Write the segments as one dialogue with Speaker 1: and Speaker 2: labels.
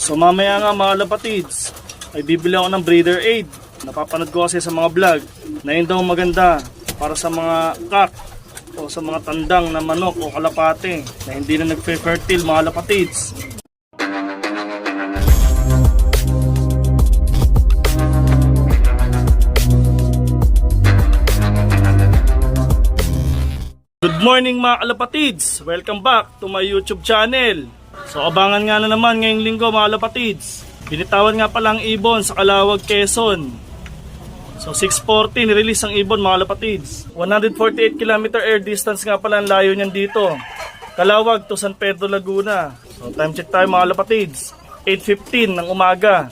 Speaker 1: So mamaya nga mga lapatids, ay bibili ako ng breeder aid. Napapanood ko kasi sa mga vlog na yun daw maganda para sa mga cock o sa mga tandang na manok o kalapate na hindi na nagfe-fertile mga lapatids. Good morning mga kalapatids! Welcome back to my YouTube channel. So abangan nga na naman ngayong linggo mga kalapatids. Binitawan nga pala ang ibon sa Calawag, Quezon. So 6:40 nirelease ang ibon mga kalapatids. 148 km air distance nga pala ang layo niyan dito. Calawag to San Pedro, Laguna. So time check tayo mga kalapatids. 8:15 ng umaga.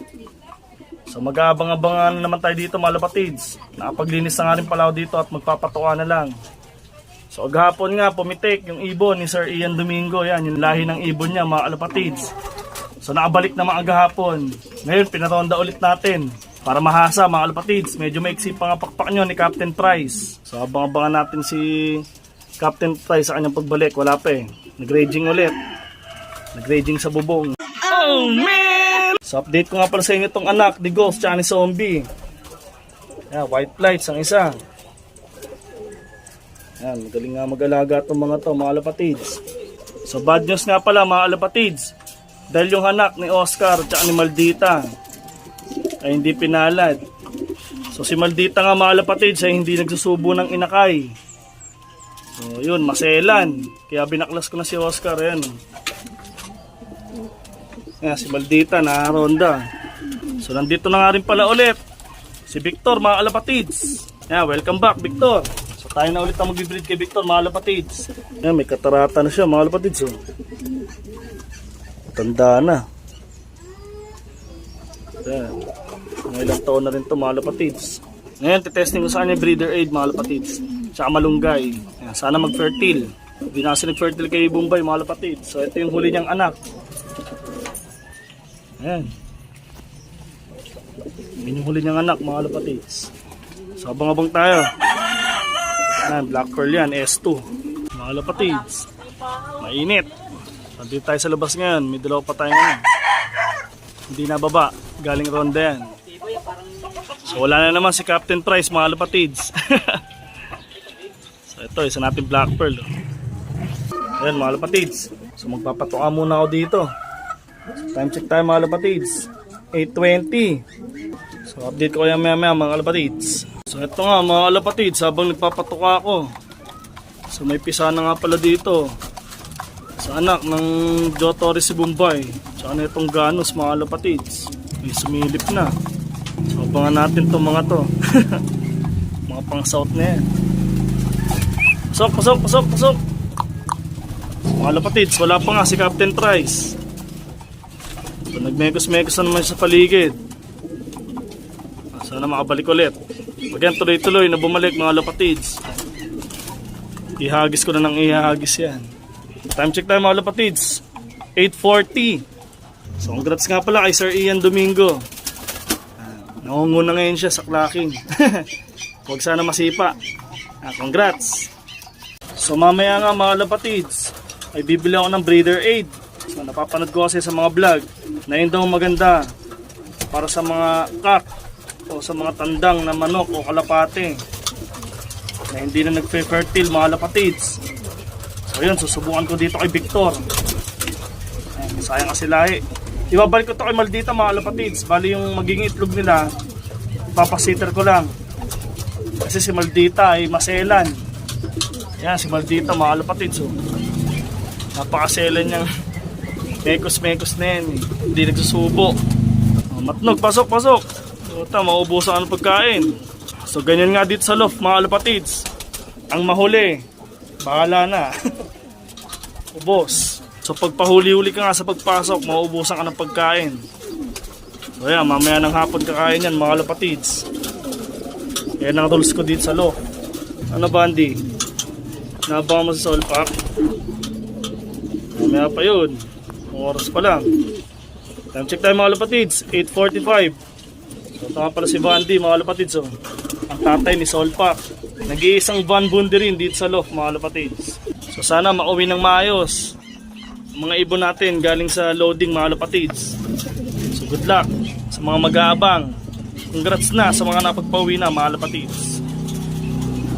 Speaker 1: So mag-aabang-abangan naman tayo dito mga kalapatids. Nakapaglinis na nga rin pala ako dito at magpapatuka na lang. So agahapon nga pumitik yung ibon ni Sir Ian Domingo. Yan yung lahi ng ibon niya mga kalapatids. So nakabalik na mga agahapon. Ngayon pinaronda ulit natin para mahasa mga kalapatids. Medyo maiksi pa nga pakpak nyo ni Captain Price. So abang-abangan natin si Captain Price sa kanyang pagbalik. Wala pa eh. Nag-raging ulit. Nag-raging sa bubong. Oh man! So update ko nga pala sa inyo itong anak ni Ghost tsaka ni Zombie. Yan, white flights ang isa. Yan, magaling nga mag-alaga itong mga to, mga alapatids. So bad news nga pala mga alapatids. Dahil yung anak ni Oscar at ni Maldita ay hindi pinalad. So si Maldita nga mga alapatids ay hindi nagsusubo ng inakay. So yun, maselan. Kaya binaklas ko na si Oscar. Yan. Yan, si Maldita na ronda. So nandito na nga rin pala ulit si Victor mga alapatids. Yan, welcome back Victor. Tayo na ulit ang mag-breed kay Victor, mga lapatids. Yan, may katarata na siya, mga lapatids. Oh. Tanda na. Yan. Mga ilang taon na rin ito, mga lapatids. Ngayon, titesting ko sa kanya breeder aid, mga lapatids. Tsaka malunggay. Yan, sana mag-fertile. Hindi na kasi nag-fertile kay Bombay, mga lapatids. So, ito yung huli niyang anak. Yan. Yan yung huli niyang anak, mga lapatids. So, abang-abang tayo. Yan, black pearl yan, S2. Mga lapatids. Mainit. Nandito tayo sa labas ngayon. May dalawa pa tayo ngayon. Hindi na baba. Galing ronda yan. So wala na naman si Captain Price mga lapatids. So ito, isa natin black pearl. Ayan mga lapatids. So magpapatuka muna ako dito. So, time check tayo mga lapatids. 8:20. So update ko kaya maya mga lapatids. So ito nga mga kalapatids, habang nagpapatuka ako. So may pisa na nga pala dito sa anak ng Joe Torres si Bombay. Tsaka na itong Ganos mga kalapatids. May sumilip na. So abangan natin itong mga to. Mga pang south na yan. Pasok. Mga kalapatids, wala pa nga si Captain Price. So nagmekos-mekos na naman sa paligid. Sana makabalik ulit. Again, tuloy-tuloy na bumalik mga lapatids. Ihagis ko na ng ihagis yan. Time check tayo mga lapatids. 8:40. So congrats nga pala kay Sir Ian Domingo. Nangunguna ngayon siya sa clacking. Huwag sana masipa. Congrats. So mamaya nga mga lapatids ay bibili ako ng breeder aid. So napapanood ko kasi sa mga vlog na yun daw maganda para sa mga cock o sa mga tandang na manok o kalapate na hindi na nagfe-fertile mga lapatids. So yun, susubukan ko dito kay Victor. Sayang kasi lahi. Ibabalik ko to kay Maldita mga lapatids. Bali yung magiging itlog nila papasitter ko lang kasi si Maldita ay maselan. Yan si Maldita mga lapatids. So, napakaselan niyang mekos na yan. Hindi nagsusubo. Matnog, pasok. Ito, maubusan ang pagkain. So ganyan nga dito sa loft mga kalapatids. Ang mahuli, bahala na. Ubos. So pagpahuli-huli ka nga sa pagpasok, maubusan ka ng pagkain. So yan, mamaya ng hapon kakain yan mga kalapatids. Yan ang rules ko dito sa loft. Ano ba Andy? Nabang mo sa soul pack? Mamaya pa yun. Oras pa lang. Time check tayo mga kalapatids. 8:45. So ito nga pala si Bandy mga kalapatids. Oh. Ang tatay ni Solpak. Nag-iisang van bundi rin dito sa loft mga kalapatids. So sana makauwi ng maayos mga ibon natin galing sa loading mga kalapatids. So good luck sa mga mag-aabang. Congrats na sa mga napagpauwi na, mga Alapatids.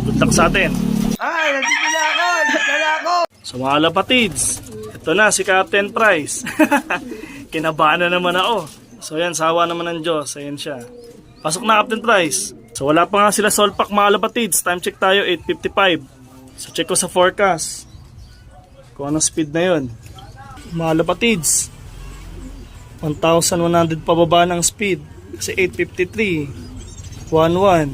Speaker 1: Good luck sa atin.
Speaker 2: Ay, nandito na ako! Nandito na ako!
Speaker 1: So mga Alapatids, ito na si Captain Price. Kinabahan na naman ako. So yan, sawa naman ng Diyos. Ayan siya. Pasok na, Captain Price. So wala pa nga sila Solpak, mga Alapatids. Time check tayo, 8:55. So check ko sa forecast kung anong speed na yun. Mga Alapatids, 1,100 pababa ng speed. Kasi 8:53. 1-1.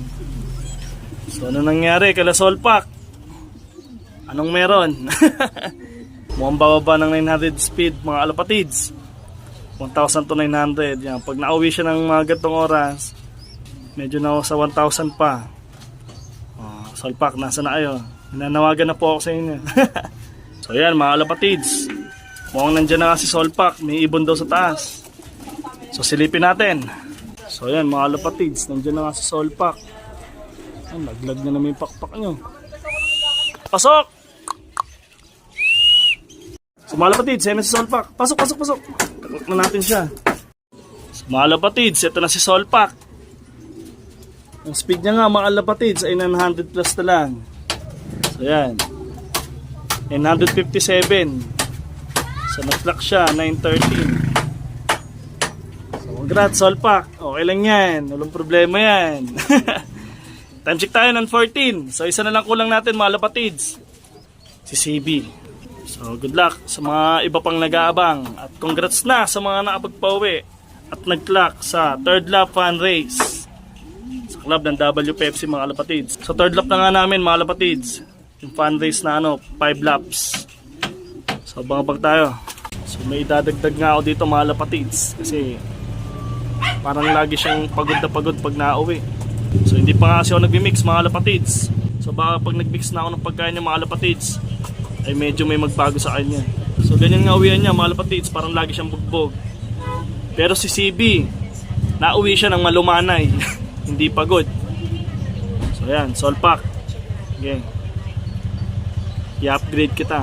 Speaker 1: So ano nangyari kala Solpak? Anong meron? Mukhang bababa ng 900 speed, mga Alapatids. 1,000 to 900. Yan. Pag nauwi siya ng mga gatong oras, medyo na sa 1,000 pa. Solpak, nasa na kayo? Nananawagan na po ako sa inyo. So yan, mga Alapatids. Mukhang nandyan na kasi Solpak. May ibon daw sa taas. So silipin natin. So yan, mga Alapatids. Nandyan na nga si Solpak. Naglag na namin yung pakpak nyo. Pasok! So mga Alapatids, yan na si Solpak. Pasok, pasok, pasok. Takot na natin siya. So mga Alapatids, ito na si Solpak. Ang speed niya nga, mga Alapatids, ay 900 plus na lang. So yan. 957. So nag-clock siya, 913. So congrats, Solpak. Okay lang yan. Walang problema yan. Time check tayo ng 14. So isa na lang kulang natin, mga Alapatids. Si CB. So good luck sa mga iba pang nag-aabang. At congrats na sa mga nakapagpauwi at nag-clock sa third lap fan race sa club ng W Pepsi, mga Alapatids. So third lap na nga namin, mga Alapatids. Yung fan race na 5 laps. So abang-abang tayo. So may idadagdag nga ako dito, mga Alapatids. Kasi parang lagi siyang pagod na pagod pag nauwi. So hindi pa nga kasi ako nagmi-mix, mga Alapatids. So baka pag nag-mix na ako ng pagkain niya, mga Alapatids, ay medyo may magbago sa kanya. So ganyan nga uwian niya, mga Alapatids. Parang lagi siyang bugbog. Pero si CB, nauwi siya ng malumanay. Hindi pagod. So yan, Solpak. Okay. I-upgrade kita.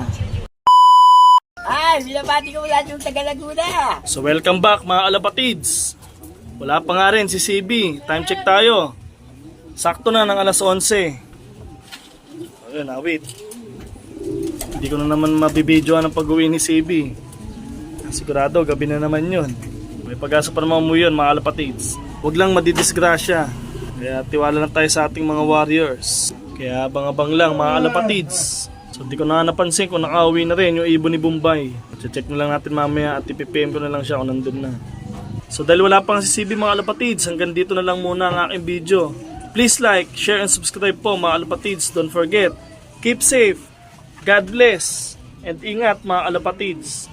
Speaker 2: Ay, binabati ko lahat yung taga Laguna!
Speaker 1: So welcome back, mga Alapatids. Wala pa nga rin si CB. Time check tayo. Sakto na ng alas 11. Ayun, wait. Hindi ko na naman mabibidyoan ang pag-uwi ni CB. Sigurado, gabi na naman yun. May pag-asa pa naman mo yun, mga Alapatids. Huwag lang madidisgrasya. Kaya tiwala lang tayo sa ating mga warriors. Kaya abang-abang lang, mga Alapatids. So di ko na napansin kung nakauwi na rin yung ibon ni Bombay. Check na lang natin mamaya at ipipm ko na lang siya kung nandun na. So dahil wala pang si CB, mga Alapatids, hanggang dito na lang muna ang aking video. Please like, share, and subscribe po, mga Alapatids. Don't forget, keep safe, God bless, and ingat, mga Alapatids.